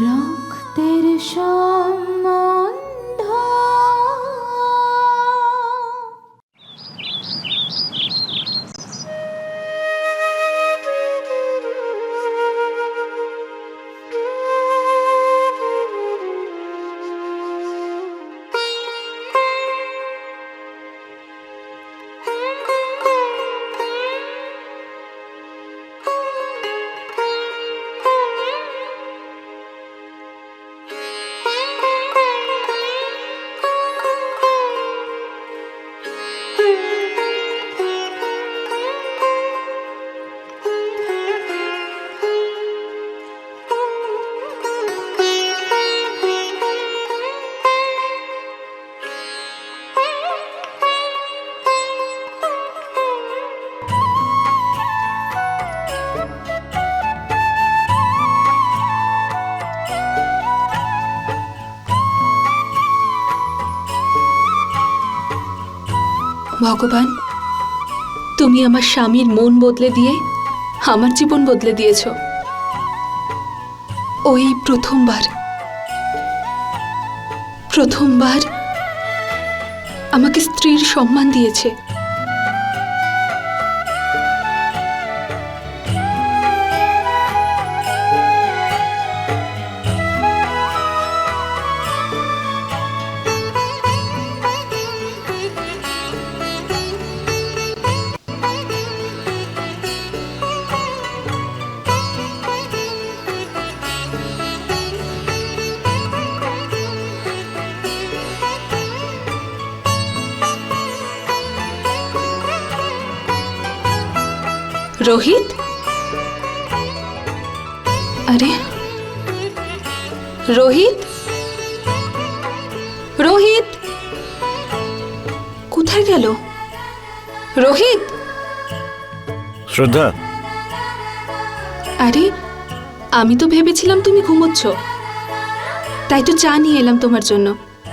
রক্তের সম্বন্ধ। ভগবান, তুমি আমার স্বামীর মন বদলে দিয়ে আমার জীবন বদলে দিয়েছ। ওই প্রথমবার আমাকে স্ত্রীর সম্মান দিয়েছে। রোহিত, আরে রোহিত, রোহিত কোথায় গেল? রোহিত! শ্রদ্ধা, আরে আমি তো ভেবেছিলাম তুমি ঘুমোচ্ছ, তাই তো চা নিয়ে এলাম তোমার জন্য।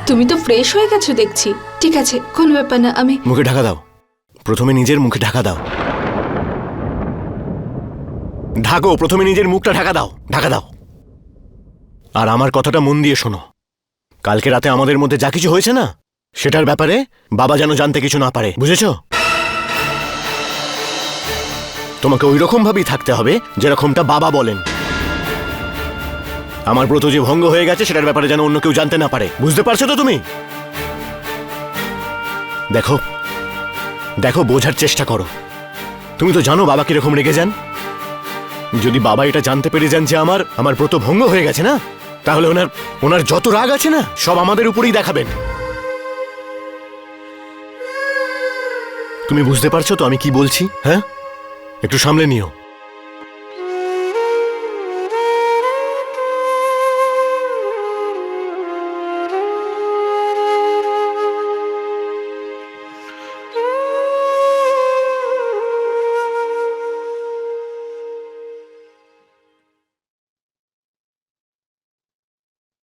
তুমি তো ফ্রেশ হয়ে গেছো দেখছি। ঠিক আছে, কোনো ব্যাপার না। আমি মুখে ঢাকা দাও। প্রথমে নিজের মুখে ঢাকা দাও। ঢাকো, প্রথমে নিজের মুখটা ঢাকা দাও, ঢাকা দাও। আর আমার কথাটা মন দিয়ে শোনো। কালকে রাতে আমাদের মধ্যে যা কিছু হয়েছে না, সেটার ব্যাপারে বাবা যেন জানতে কিছু না পারে, বুঝেছ? তোমাকে ওই রকম ভাবেই থাকতে হবে যেরকমটা বাবা বলেন। আমার ব্রত যে ভঙ্গ হয়ে গেছে সেটার ব্যাপারে যেন অন্য কেউ জানতে না পারে, বুঝতে পারছো তো তুমি? দেখো দেখো, বোঝার চেষ্টা করো। তুমি তো জানো বাবা কিরকম রেগে যান। যদি বাবা এটা জানতে পেরে যান যে আমার ব্রত ভঙ্গ হয়ে গেছে না, তাহলে ওনার যত রাগ আছে না, সব আমাদের উপরেই দেখাবেন। তুমি বুঝতে পারছো তো আমি কি বলছি? হ্যাঁ, একটু সামলে নিও।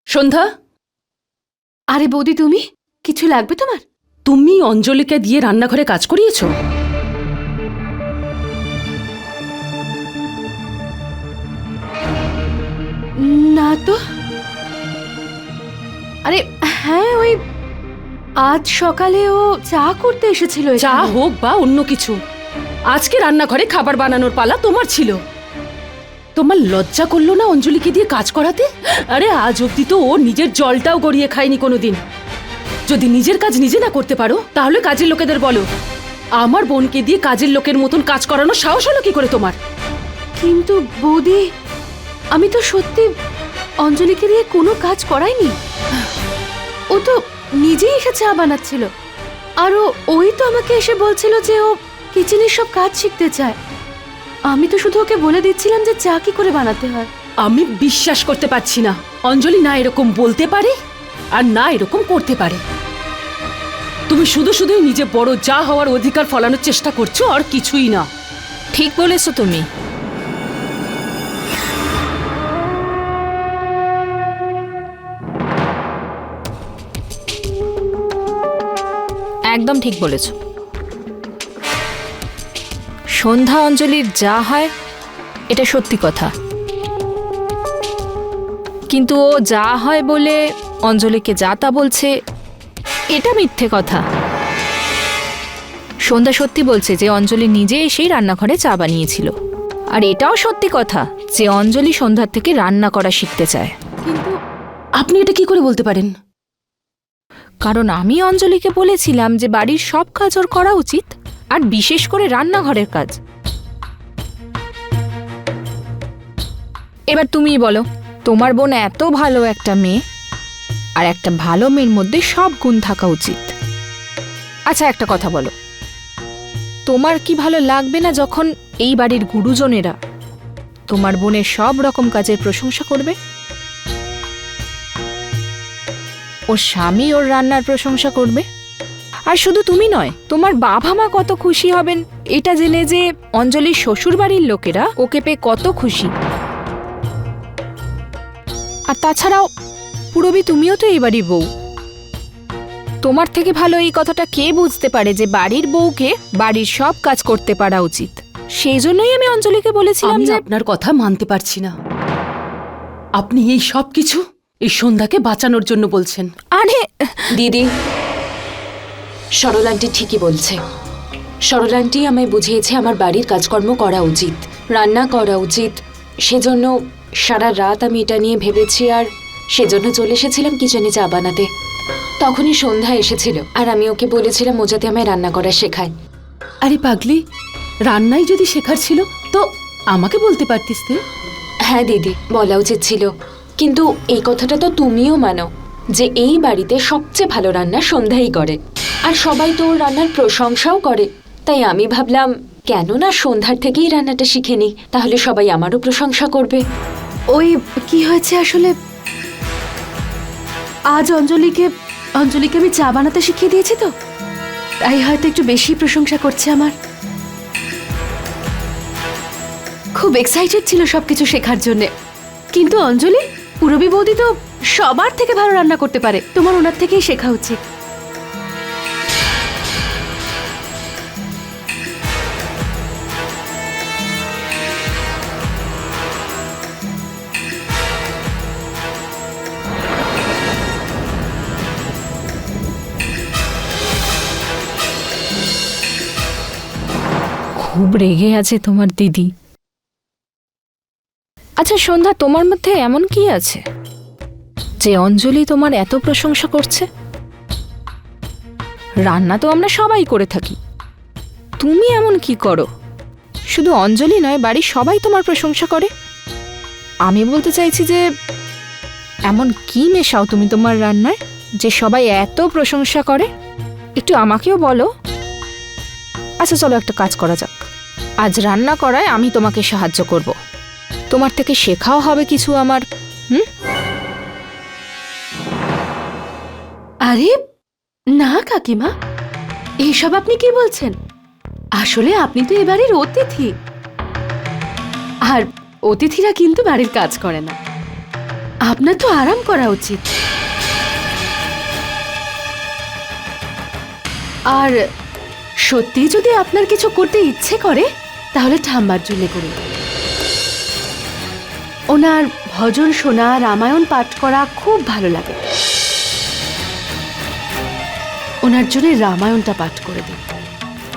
সন্ধ্যা, আরে বৌদি, তুমি কিছু লাগবে তোমার? তুমি অঞ্জলিকে দিয়ে রান্নাঘরে কাজ করিয়েছ? না তো। আরে হ্যাঁ, ওই আজ সকালে ও চা করতে এসেছিল। চা হোক বা অন্য কিছু, আজকে রান্নাঘরে খাবার বানানোর পালা তোমার ছিল। তোমার লজ্জা করলো না অঞ্জলিকে দিয়ে কাজ করাতে? আরে আজ অব্দি তো ও নিজের জলটাও গড়িয়ে খায়নি কোনোদিন। যদি নিজের কাজ নিজে না করতে পারো, তাহলে কাজের লোকেদের বলো। আমার বোনকে দিয়ে কাজের লোকের মতন কাজ করানোর সাহস হলো কি করে তোমার? কিন্তু বৌদি, আমি তো সত্যি অঞ্জলিকে দিয়ে কোনো কাজ করাইনি। ও তো নিজেই এসে চা বানাচ্ছিল, আর ওই তো আমাকে এসে বলছিল যে ও কিচেনের সব কাজ শিখতে চায়। আমি তো শুধু ওকে বলে দিচ্ছিলাম যে চা কি করে বানাতে হয়। আমি বিশ্বাস করতে পারছি না অঞ্জলি না এরকম বলতে পারে আর না এরকম করতে পারে। তুমি শুধু শুধুই নিজে বড় যা হওয়ার অধিকার ফলানোর চেষ্টা করছো, আর কিছুই না। ঠিক বলেছো তুমি। একদম ঠিক বলেছো। সন্ধ্যা অঞ্জলির যা হয় এটা সত্যি কথা, কিন্তু ও যা হয় বলে অঞ্জলিকে যা তা বলছে, এটা মিথ্যে কথা। সন্ধ্যা সত্যি বলছে যে অঞ্জলি নিজে এসেই রান্নাঘরে চা বানিয়েছিল। আর এটাও সত্যি কথা যে অঞ্জলি সন্ধ্যার থেকে রান্না করা শিখতে চায়। কিন্তু আপনি এটা কি করে বলতে পারেন? কারণ আমি অঞ্জলিকে বলেছিলাম যে বাড়ির সব কাজ ওর করা উচিত, আর বিশেষ করে রান্নাঘরের কাজ। এবার তুমিই বলো, তোমার বোন এত ভালো একটা মেয়ে, আর একটা ভালো মেয়ের মধ্যে সব গুণ থাকা উচিত। আচ্ছা একটা কথা বলো, তোমার কি ভালো লাগবে না যখন এই বাড়ির গুরুজনেরা তোমার বোনের সব রকম কাজের প্রশংসা করবে? ওর স্বামী ওর রান্নার প্রশংসা করবে। আর শুধু তুমি নয়, তোমার বাবা মা কত খুশি হবেন এটা জেনে যে অঞ্জলির শ্বশুর বাড়ির লোকেরা ওকে পেয়ে কত খুশি। আর তাছাড়াও পুরবী তুমিও তো এই বাড়ির বউ। তোমার থেকে ভালো এই কথাটা কে বুঝতে পারে যে বাড়ির বউকে বাড়ির সব কাজ করতে পারা উচিত? সেই জন্যই আমি অঞ্জলিকে বলেছিলাম আমি যে আপনার কথা মানতে পারছি না। আপনি এই সব কিছু এই সন্ধ্যাকে বাঁচানোর জন্য বলছেন। আরে দিদি, সরলা আন্টি ঠিকই বলছে। সরলা আন্টি আমায় বুঝিয়েছে আমার বাড়ির কাজকর্ম করা উচিত, রান্না করা উচিত। সেজন্য সারা রাত আমি এটা নিয়ে ভেবেছি, আর সেজন্য চলে এসেছিলাম কিচেনে চা বানাতে। তখনই সন্ধ্যা এসেছিল, আর আমি ওকে বলেছিলাম ও যাতে আমায় রান্না করা শেখায়। আরে পাগলি, রান্নাই যদি শেখার ছিল তো আমাকে বলতে পারতিস তুই। হ্যাঁ দিদি, বলা উচিত ছিল। কিন্তু এই কথাটা তো তুমিও মানো যে এই বাড়িতে সবচেয়ে ভালো রান্না সন্ধ্যাই করে, আর সবাই তো ওর রান্নার প্রশংসাও করে। তাই আমি ভাবলাম কেন না সন্ধ্যার থেকেই রান্নাটা শিখে নিই, তাহলে সবাই আমারও প্রশংসা করবে। ওই কি হয়েছে আসলে, আজ অঞ্জলিকে আমি চা বানাতে শিখিয়ে দিয়েছি, তো তাই হয়তো একটু বেশি প্রশংসা করছে আমার। খুব এক্সাইটেড ছিল সবকিছু শেখার জন্য। কিন্তু অঞ্জলি, পুরবী বৌদি তো সবার থেকে ভালো রান্না করতে পারে, তোমার ওনার থেকেই শেখা উচিত। খুব রেগে আছে তোমার দিদি। আচ্ছা সন্ধ্যা, তোমার মধ্যে এমন কি আছে যে অঞ্জলি তোমার এত প্রশংসা করছে? রান্না তো আমরা সবাই করে থাকি, তুমি এমন কি করো? শুধু অঞ্জলি নয়, বাড়ির সবাই তোমার প্রশংসা করে। আমি বলতে চাইছি যে এমন কি মেশাও তুমি তোমার রান্নায় যে সবাই এত প্রশংসা করে? একটু আমাকেও বলো। আচ্ছা চলো একটা কাজ করা যাক, আজ রান্না করায় আমি তোমাকে সাহায্য করব, তোমার থেকে শেখাও হবে কিছু আমার। আরে না কাকিমা, এইসব আপনি কি বলছেন? আসলে আপনি তো এ বাড়ির অতিথি, আর অতিথিরা কিন্তু বাড়ির কাজ করে না। আপনার তো আরাম করা উচিত। আর সত্যি যদি আপনার কিছু করতে ইচ্ছে করে তাহলে ঠাম্মার জন্য করুন। ওনার ভজন শোনা, রামায়ণ পাঠ করা খুব ভালো লাগে। ওনার জন্য রামায়ণটা পাঠ করে দিন,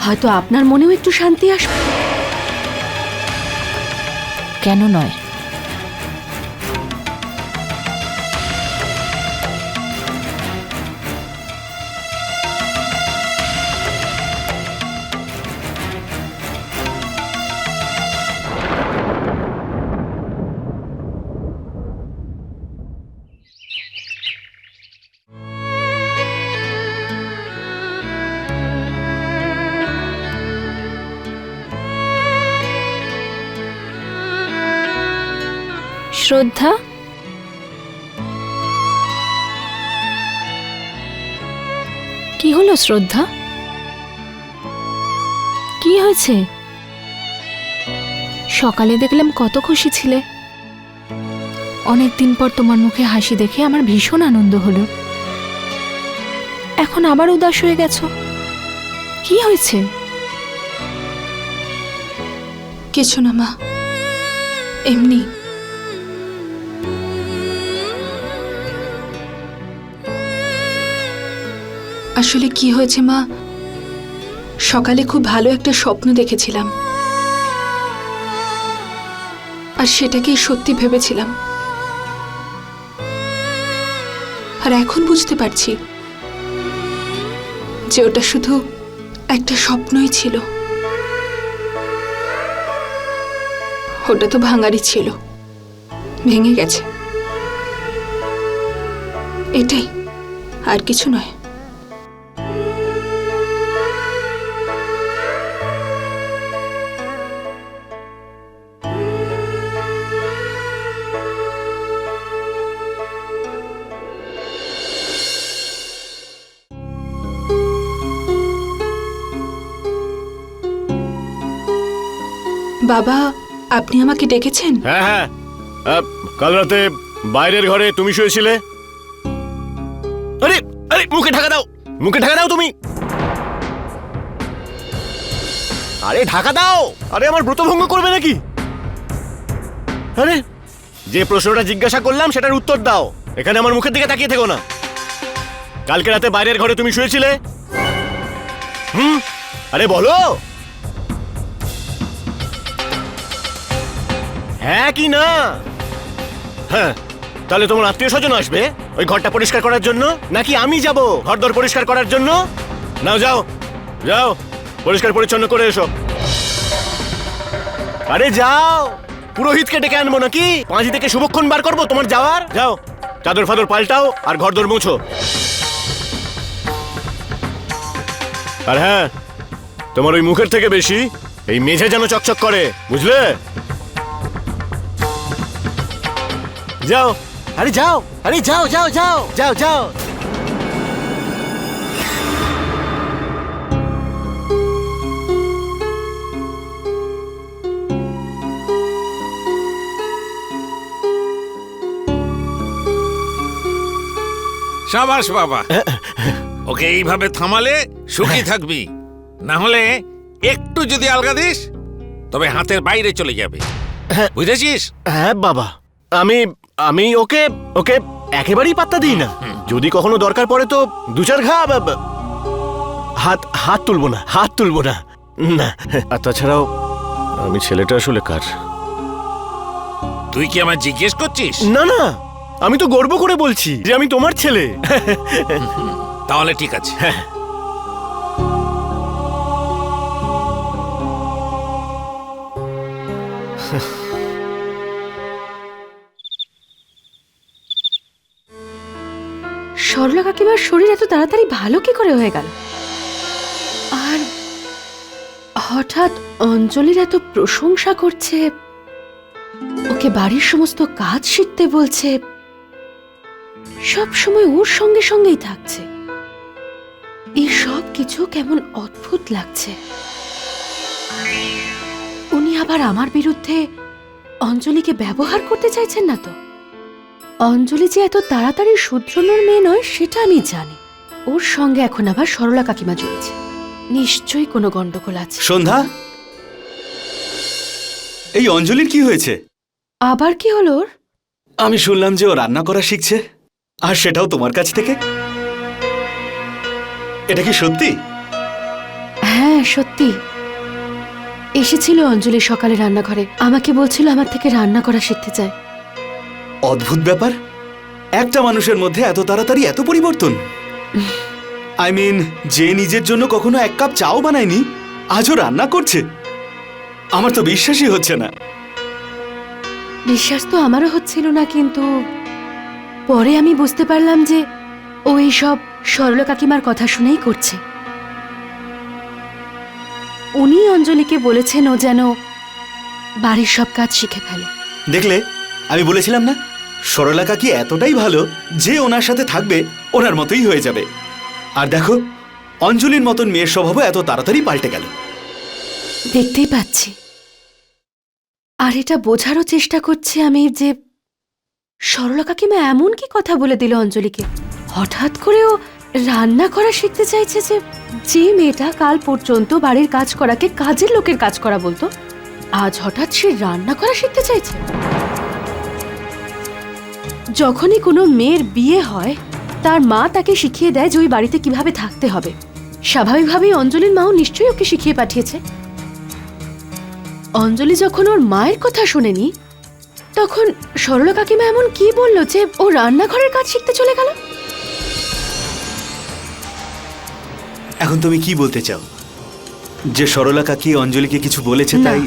হয়তো আপনার মনেও একটু শান্তি আসবে। কেন নয়? শ্রদ্ধা, কি হলো শ্রদ্ধা? কি হয়েছে? সকালে দেখলাম কত খুশি ছিলে, অনেকদিন পর তোমার মুখে হাসি দেখে আমার ভীষণ আনন্দ হলো। এখন আবার উদাস হয়ে গেছো, কি হয়েছে? কিছু না মা, এমনি। আসলে কি হয়েছে মা, সকালে খুব ভালো একটা স্বপ্ন দেখেছিলাম আর সেটাকেই সত্যি ভেবেছিলাম। আর এখন বুঝতে পারছি যে ওটা শুধু একটা স্বপ্নই ছিল। ওটা তো ভাঙারই ছিল, ভেঙে গেছে, এটাই, আর কিছু নয়। বাবা, আপনি আমাকে ডেকেছেন? হ্যাঁ হ্যাঁ, কাল রাতে বাইরের ঘরে তুমি শুয়েছিলে। আরে আরে, মুখে ঢাকা দাও, মুখে ঢাকা দাও তুমি। আরে ঢাকা দাও। আরে আমার ব্রতভঙ্গ করবে নাকি? আরে যে প্রশ্নটা জিজ্ঞাসা করলাম সেটার উত্তর দাও, এখানে আমার মুখের দিকে তাকিয়ে থেকো না। কালকে রাতে বাইরের ঘরে তুমি শুয়েছিলে? আরে বলো। হ্যাঁ কি না? হ্যাঁ, তাহলে তোমার আত্মীয় স্বজন আসবে ওই ঘরটা পরিষ্কার করার জন্য, নাকি আমি যাব ঘরদর পরিষ্কার করার জন্য? নাও যাও, যাও পরিষ্কার পরিচ্ছন্ন করে এসো। আরে যাও, পুরোহিতকে ডেকে আনবো নাকি? পাঁজি থেকে শুভক্ষণ বার করবো তোমার যাওয়ার? যাও, চাদর ফাদর পাল্টাও আর ঘরদর মুছো। আর হ্যাঁ, তোমার ওই মুখের থেকে বেশি এই মেঝে যেন চকচক করে, বুঝলে? যাও, আরে যাও, আরে যাও যাও যাও যাও যাও। সাবাস বাবা, ওকে এইভাবে থামালে সুখী থাকবি, না হলে একটু যদি আলগা দিস তবে হাতের বাইরে চলে যাবে, বুঝেছিস? হ্যাঁ বাবা, আমি আমি ওকে ওকে একেবারেই পাত্তা দিই না। যদি কখনো দরকার পড়ে তো দু চার ঘা হাত হাত তুলবো না, হাত তুলবো না। না, আর তাছাড়াও আমি ছেলেটা আসলে কার? তুই কি আমার জিজ্ঞেস করছিস? না না, আমি তো গর্ব করে বলছি যে আমি তোমার ছেলে। তাহলে ঠিক আছে। সরলা কাকিমার শরীর এত তাড়াতাড়ি ভালো কি করে হয়ে গেল? আর হঠাৎ অঞ্জলির এত প্রশংসা করছে, ওকে বাড়ির সমস্ত কাজ শিখতে বলছে, সব সময় ওর সঙ্গে সঙ্গেই থাকছে। এই সব কিছু কেমন অদ্ভুত লাগছে। উনি আবার আমার বিরুদ্ধে অঞ্জলিকে ব্যবহার করতে চাইছেন না তো? অঞ্জলি যে এত তাড়াতাড়ি শুধরানোর মেয়ে নয় সেটা আমি জানি। ওর সঙ্গে এখন আবার সরলা কাকিমা জড়েছে, নিশ্চয়ই কোনো গন্ডগোল আছে। সন্ধ্যা, এই অঞ্জলির কি হয়েছে? আবার কি হলো ওর? আমি শুনলাম যে ও রান্না করা শিখছে, আর সেটাও তোমার কাছ থেকে। এটা কি সত্যি? হ্যাঁ সত্যি। এসেছিল অঞ্জলি সকালে রান্নাঘরে, আমাকে বলছিল আমার থেকে রান্না করা শিখতে চায়। অদ্ভুত ব্যাপার, একটা মানুষের মধ্যে এত তাড়াতাড়ি এত পরিবর্তন। আই মিন, যে নিজের জন্য কখনো এক কাপ চাও বানায়নি আজও রান্না করছে। আমার তো বিশ্বাসই হচ্ছে না। বিশ্বাস তো আমারও হচ্ছিল না, কিন্তু পরে আমি বুঝতে পারলাম যে ও এই সব সরলা কাকিমার কথা শুনেই করছে। উনি অঞ্জলিকে বলেছেন ও যেন বাড়ির সব কাজ শিখে ফেলে। দেখলে, আমি বলেছিলাম না, সরলা কাকি এতটাই ভালো যে ওনার সাথে থাকবে ওনার মতোই হয়ে যাবে। আর দেখো, অঞ্জলির মতন মেয়ের স্বভাবও এত তাড়াতাড়ি পাল্টে গেল। দেখতেই পাচ্ছি। আর এটা বোঝারও চেষ্টা করছি আমি যে সরলা কাকিমা এমন কি কথা বলে দিল অঞ্জলিকে, হঠাৎ করেও রান্না করা শিখতে চাইছে। যে মেয়েটা কাল পর্যন্ত বাড়ির কাজ করাকে কাজের লোকের কাজ করা বলতো, আজ হঠাৎ সে রান্না করা শিখতে চাইছে। যখনই কোনো মেয়ের বিয়ে হয় তার মা তাকে শিখিয়ে দেয় যে ওই বাড়িতে কিভাবে থাকতে হবে। স্বাভাবিকভাবেই অঞ্জলির মাও নিশ্চয়ই ওকে শিখিয়ে পাঠিয়েছে। অঞ্জলি যখন ওর মায়ের কথা শোনেনি, তখন সরলা কাকিমা এমন কি বললো যে ও রান্নাঘরের কাজ শিখতে চলে গেল? এখন তুমি কি বলতে চাও? যে সরলা কাকি অঞ্জলিকে কিছু বলেছে না। তাই?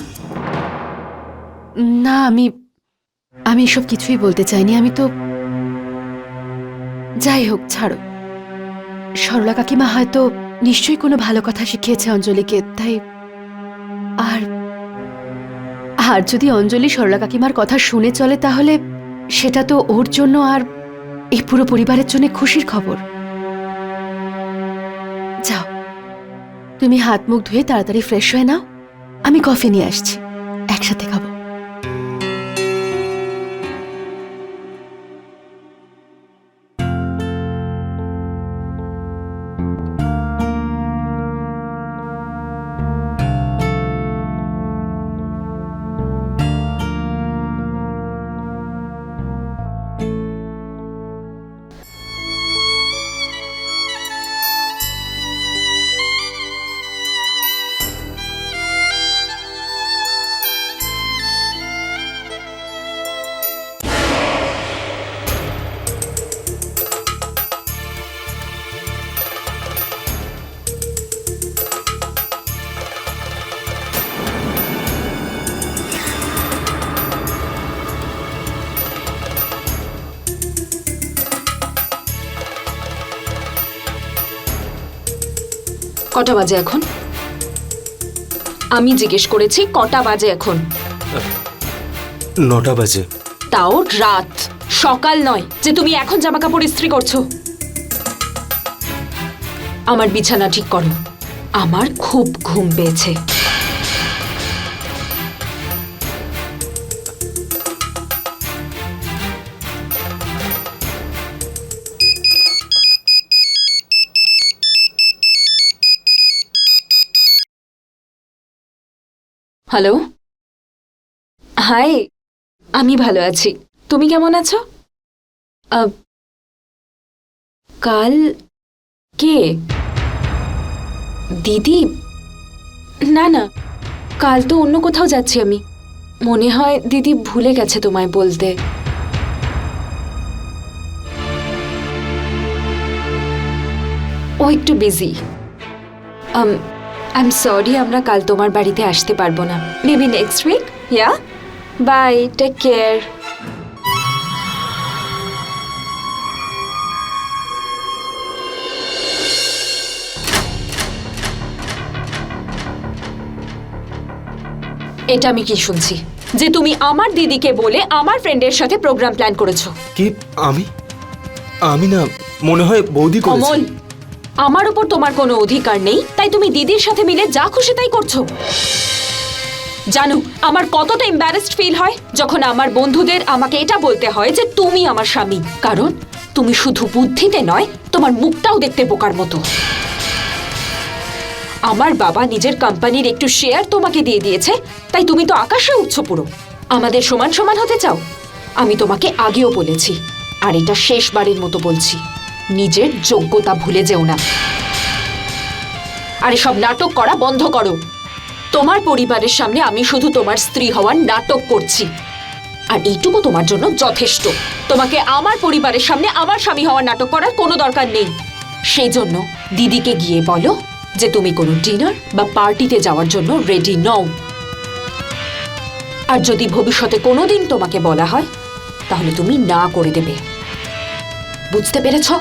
না, আমি এসব কিছুই বলতে চাইনি। আমি তো যাই হোক, ছাড়ো। সরলা কাকিমা হয়তো নিশ্চয়ই কোনো ভালো কথা শিখিয়েছে অঞ্জলিকে, তাই। আর যদি অঞ্জলি সরলা কাকিমার কথা শুনে চলে, তাহলে সেটা তো ওর জন্য আর এই পুরো পরিবারের জন্য খুশির খবর। যাও, তুমি হাত মুখ ধুয়ে তাড়াতাড়ি ফ্রেশ হয়ে নাও। আমি কফি নিয়ে আসছি, একসাথে খাবো। কটা বাজে এখন? আমি জিজ্ঞেস করেছি কটা বাজে এখন? 9টা বাজে। তাও রাত, সকাল নয় যে তুমি এখন জামা কাপড় ইস্ত্রি করছো। আমার বিছানা ঠিক করো, আমার খুব ঘুম পেয়েছে। হ্যালো, হাই, আমি ভালো আছি। তুমি কেমন আছো? কাল কে? দিদি? না না, কাল তো অন্য কোথাও যাচ্ছি আমি। মনে হয় দিদি ভুলে গেছে তোমায় বলতে। ও একটু বিজি। আই এম সরি, আমরা কাল তোমার বাড়িতে আসতে পারবো না। Maybe next week. Yeah, bye, take care. এটা আমি কি শুনছি যে তুমি আমার দিদিকে বলে আমার ফ্রেন্ডের সাথে প্রোগ্রাম প্ল্যান করেছো? কি? আমি না, মনে হয় বৌদি করেছে। অমল, আমার উপর তোমার কোনো অধিকার নেই, তাই তুমি দিদির সাথে মিলে যা খুশি তাই করছো। জানো আমার কতটা এম্বারেসড ফিল হয় যখন আমার বন্ধুদের আমাকে এটা বলতে হয় যে তুমি আমার স্বামী, কারণ তুমি শুধু বুদ্ধিতে নয়, তোমার মুখটাও দেখতে বোকার মতো। আমার বাবা নিজের কোম্পানির একটু শেয়ার তোমাকে দিয়ে দিয়েছে, তাই তুমি তো আকাশে উঠছো পুরো। আমাদের সমান সমান হতে চাও? আমি তোমাকে আগেও বলেছি, আর এটা শেষবারের মতো বলছি, নিজের যোগ্যতা ভুলে যেও না। আরে সব নাটক করা বন্ধ করো। তোমার পরিবারের সামনে আমি শুধু তোমার স্ত্রী হওয়ার নাটক করছি, আর এইটুকু তোমার জন্য যথেষ্ট। তোমাকে আমার পরিবারের সামনে আমার স্বামী হওয়ার নাটক করার কোনো দরকার নেই। সেই জন্য দিদিকে গিয়ে বলো যে তুমি কোনো ডিনার বা পার্টিতে যাওয়ার জন্য রেডি নও। আর যদি ভবিষ্যতে কোনোদিন তোমাকে বলা হয়, তাহলে তুমি না করে দেবে। বুঝতে পেরেছো?